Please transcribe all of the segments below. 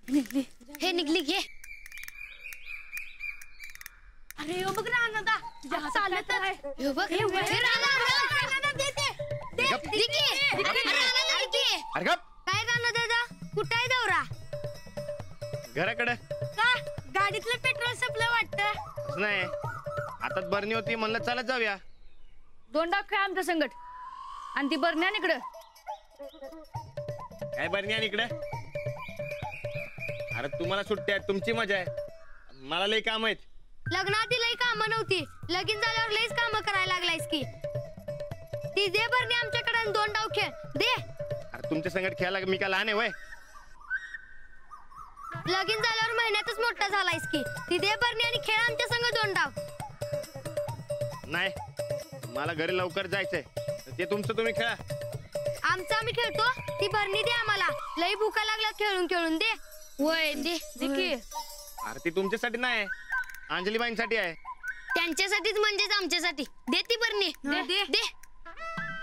निघली हे निघली घे. अरे बघ रानादा चालत आहे. हे बघ काय राणा दादा कुठं आहे दौरा? घराकडे. का गाडीतलं पेट्रोल संपलं वाटतं. नाही आता बरणी होती म्हणलं चालत जाऊया. 2 डाव काय आमचं संकट आणि ती बरण्या इकडं. काय बरणी आणि इकडे? अरे तुम्हाला सुट्टी आहे तुमची मजा आहे, मला लई काम आहेत. लग्नात लई कामं नव्हती, लगीन झाल्यावर लईच कामं करायला लागलायस की. ती दे बरणी आमच्याकडे 2 डाव खेळ दे. अरे तुमच्या संकट खेळायला मी काय लहान आहे वय? लगीन झाल्यावर महिन्यातच मोठा झालायस की. ती दे बरणी आणि खेळ आमच्या संग 2 डाव. नाही मला घरी लवकर जायचंय, ते तुमचं तुम्ही खेळा. आमचं आम्ही खेळतो, ती बरणी दे आम्हाला. लई भुका लागला खेळून खेळून दे. वय दे की. अरे ती तुमच्यासाठी नाही, अंजलीबाईंसाठी आहे. त्यांच्यासाठीच म्हणजेच आमच्यासाठी. दे ती बरणी दे दे.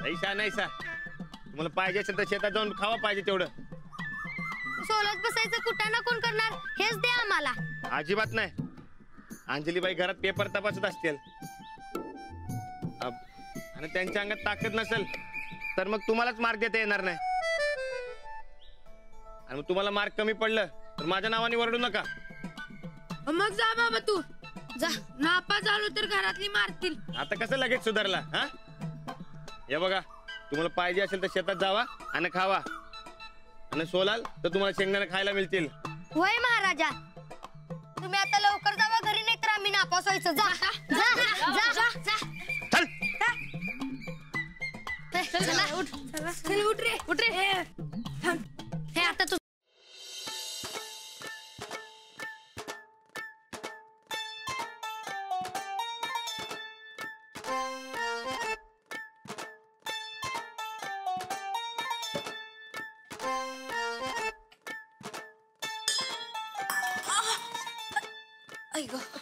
ऐसा नाही सा, तुम्हाला पाहिजे असेल तर शेतात जाऊन खावा पाहिजे तेवढं. सोलत बसायचं कुटाणा कोण करणार? हेच दे आम्हाला. अजिबात नाही. अंजलीबाई घरात पेपर तपासत असतील आणि त्यांच्या अंगात ताकद नसेल तर मग तुम्हालाच मार्क देता येणार नाही. आणि मग तुम्हाला मार्क कमी पडलं तर माझ्या नावाने ओरडू नका. मग जा बाबा तू जा. नापास झालो तर घरातली मारतील. आता कसं लगेच सुधारला? हा हे बघा, तुम्हाला पाहिजे असेल तर शेतात जावा आणि खावा, आणि सोलाल तर तुम्हाला शेंगदाणे खायला मिळतील. होय महाराजा, तुम्ही आता लवकर जावा घरी, नाही तर आम्ही नापास व्हायचं. जा जा जा जा. चल चला उठ. चल उठ रे उठ रे. हे आता तू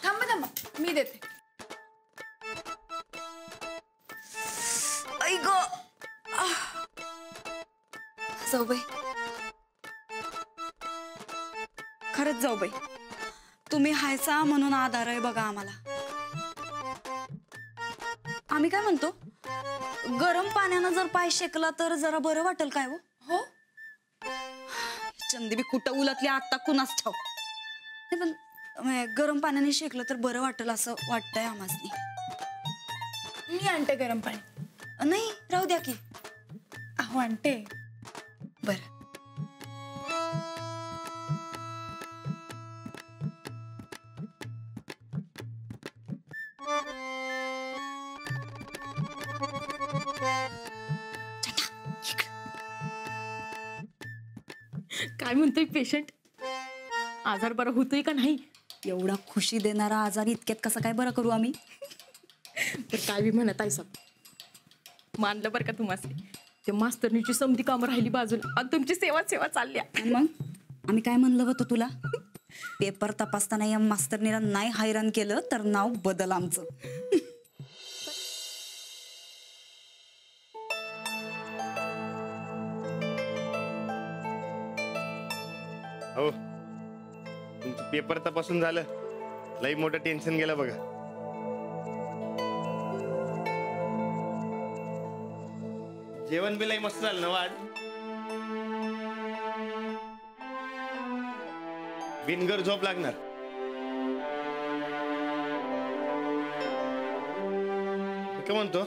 थांबा मी देते. जाऊबाई, खरंच जाऊबाई, तुम्ही हायसा म्हणून आधार आहे बघा आम्हाला. आम्ही काय म्हणतो, गरम पाण्यानं जर पाय शेकला तर जरा बरं वाटेल काय? हो चंदी बी कुठं उलटली आता कुणाच ठाव. नाही पण गरम पाण्याने शेकलं तर बरं वाटेल असं वाटतंय आम्हासनी. मी आणते गरम पाणी. नाही राहू द्या की. अहो आणते. बर काय म्हणतोय पेशंट? आजार बरा होतोय का नाही? एवढा खुशी देणारा आजार इतक्यात कसा काय बरा करू आम्ही? तर काय बी म्हणत आहे सब मानलं बरं का तुम्हाला. ते मास्तरनीची समधी कामं राहिली बाजूला आणि तुमची सेवा चालल्या. मग आम्ही काय म्हणलं होतं तुला? पेपर तपासताना या मास्तरनीला नाही हैराण केलं तर नाव बदल आमचं. हो तुमचं पेपर तपासून झालं, लई मोठं टेन्शन गेलं बघा. जेवण बी लई मस्त झालं ना आज. बिनगर झोप लागणार. काय म्हणतो,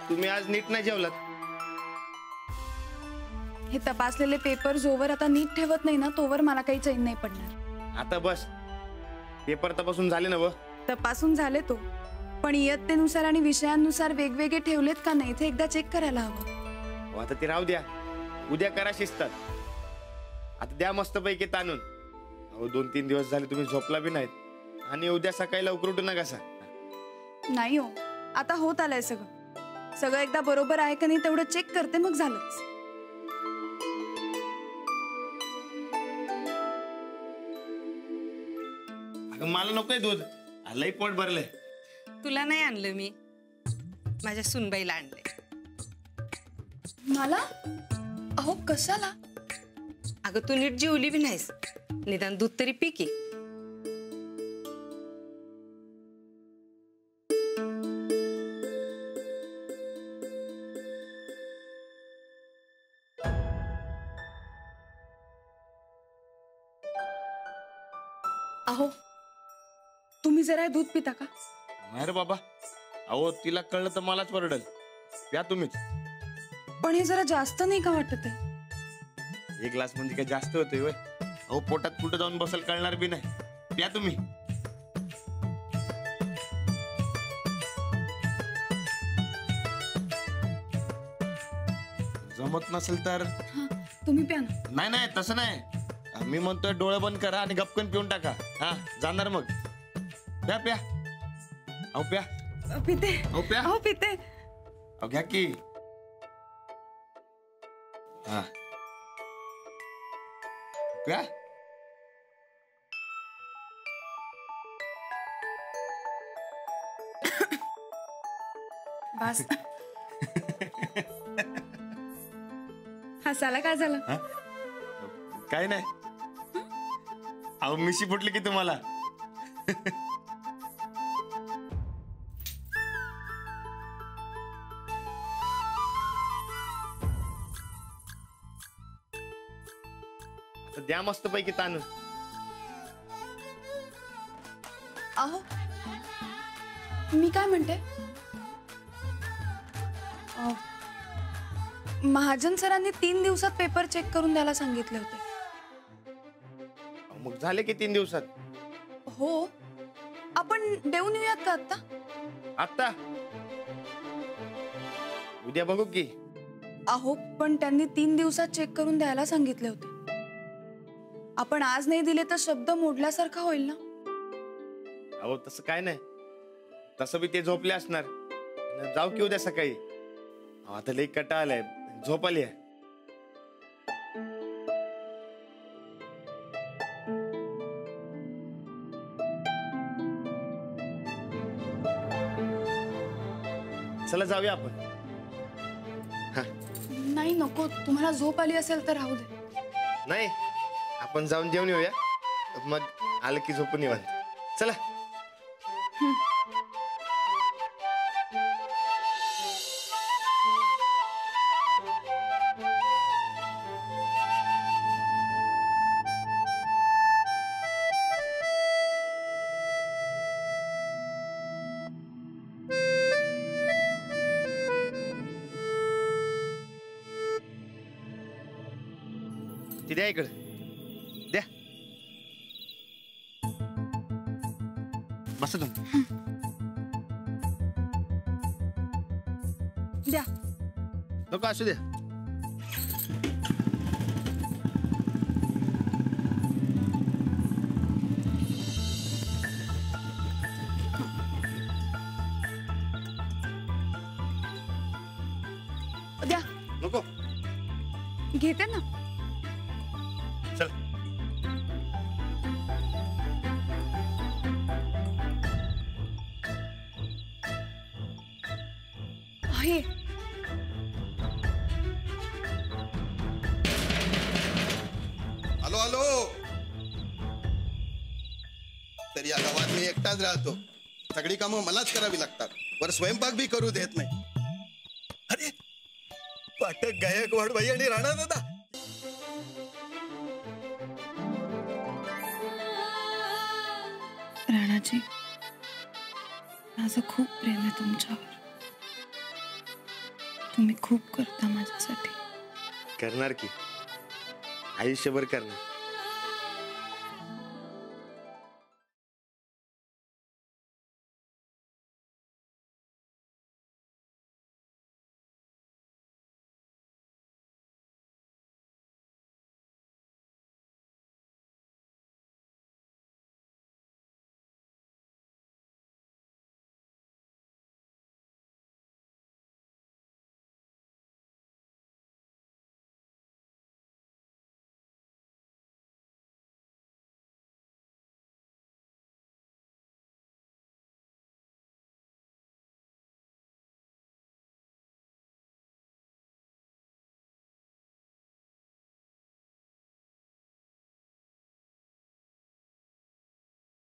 तुम्ही आज नीट नाही जेवलात. हे तपासलेले पेपर जोवर आता नीट ठेवत नाही ना तोवर मला काही चैन नाही पडणार. आता बस पेपर तपासून झाले ना? व तपासून झाले तो, पण इयत्तेनुसार आणि विषयांनुसार वेगवेगळे ठेवलेत का नाही ते एकदा चेक करायला हवं. आता ते राहू द्या, उद्या करा शिस्तात. आता द्या मस्त पैकी ताणून. अहो 2-3 दिवस झाले तुम्ही झोपला बी नाहीत आणि उद्या सकाळी लवकर उठू नका. नाही हो, आता होत आलंय सगळं एकदा बरोबर आहे का नाही तेवढं चेक करते मग झालंच. मला नकोय दूध, लई पोट भरलंय. तुला नाही आणलं मी, माझ्या सुनबाईला आणलंय. मला? अहो कशाला? अगं तू नीट जेवली बी नाहीस, निदान दूध तरी पी की. अहो तुम्ही जरा हे दूध पिता का? नाही रे बाबा, अहो तिला कळलं तर मलाच वरडल. प्या तुम्हीच. पण हे जरा जास्त नाही का वाटत आहे? एक ग्लास म्हणजे काय जास्त होतोय होय? अहो पोटात कुठं जाऊन बसल कळणार बी नाही. प्या तुम्ही. जमत नसेल तर हा, तुम्ही प्या ना. नाही नाही तसं नाही. मी म्हणतोय डोळे बंद करा आणि गपकन पिऊन टाका. हा जाणार मग. प्या प्या. अहो प्या. पिते. अहो प्या. अहो पिते. अहो घ्या की. हा प्या. बस. हसायला काय झालं? काय नाही. अहो मिशी फुटली की तुम्हाला. आता द्या मस्त पैकी ताणून. अहो मी काय म्हणते, महाजन सरांनी 3 दिवसात पेपर चेक करून द्यायला सांगितले होते. मग झाले की 3 दिवसात. हो, आपण देऊन येऊयात का आता? आता उद्या बघू की. अहो पण त्यांनी 3 दिवसात चेक करून द्यायला सांगितले होते. आपण आज नाही दिले तर शब्द मोडल्यासारखा होईल ना. अहो तसं काय नाही. तसं बी ते झोपले असणार. जाऊ की उद्या सकाळी. अहो, आता लई कटा आलाय. झोप आली आहे. चला जाऊया आपण. नाही नको, तुम्हाला झोप आली असेल तर राहू दे. नाही आपण जाऊन जेवण येऊया, मग आलं की झोपून येऊ. चला. ती द्या इकडे. द्या. बसा तुम्ही. द्या. नको असू द्या. द्या. नको. घेते ना. चल. आहे. Hello hello. तर या गावात मी एकटाच राहतो. सगळी कामं मलाच करावी लागतात. वर स्वयंपाक बी करू देत नाही. अरे पाठक, गायकवाड बाई आणि राणा दादा. राणाजी, माझं खूप प्रेम आहे तुमच्यावर. तुम्ही खूप करता माझ्यासाठी. करणार की. आयुष्यभर करणार.